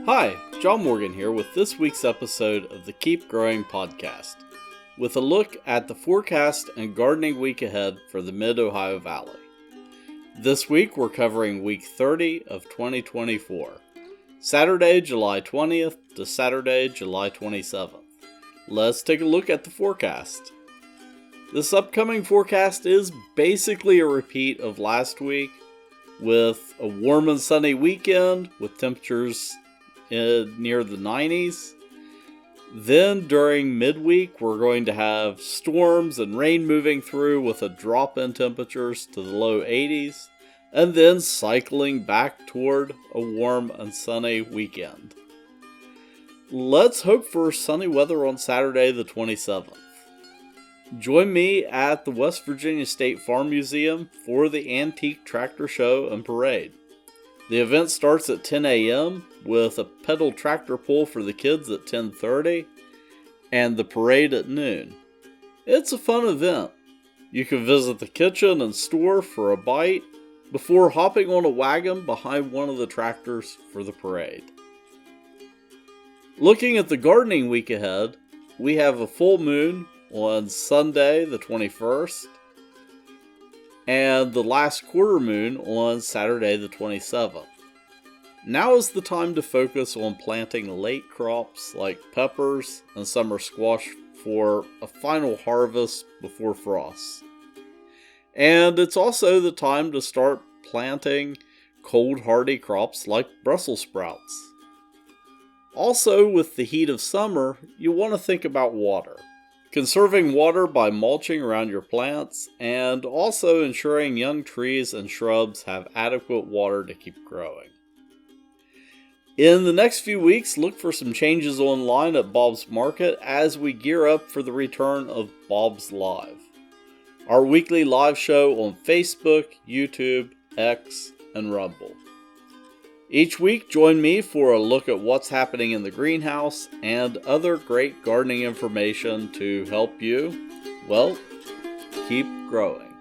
Hi, John Morgan here with this week's episode of the Keep Growing podcast, with a look at the forecast and gardening week ahead for the Mid-Ohio Valley. This week we're covering week 30 of 2024, Saturday, July 20th to Saturday, July 27th. Let's take a look at the forecast. This upcoming forecast is basically a repeat of last week, with a warm and sunny weekend with temperatures near the 90s. Then during midweek, we're going to have storms and rain moving through with a drop in temperatures to the low 80s, and then cycling back toward a warm and sunny weekend. Let's hope for sunny weather on Saturday the 27th. Join me at the West Virginia State Farm Museum for the Antique Tractor Show and Parade. The event starts at 10 a.m. with a pedal tractor pull for the kids at 10:30 and the parade at noon. It's a fun event. You can visit the kitchen and store for a bite before hopping on a wagon behind one of the tractors for the parade. Looking at the gardening week ahead, we have a full moon on Sunday the 21st, and the last quarter moon on Saturday the 27th. Now is the time to focus on planting late crops like peppers and summer squash for a final harvest before frost. And it's also the time to start planting cold hardy crops like Brussels sprouts. Also, with the heat of summer, you want to think about water. Conserving water by mulching around your plants, and also ensuring young trees and shrubs have adequate water to keep growing. In the next few weeks, look for some changes online at Bob's Market as we gear up for the return of Bob's Live, our weekly live show on Facebook, YouTube, X, and Rumble. Each week, join me for a look at what's happening in the greenhouse and other great gardening information to help you, keep growing.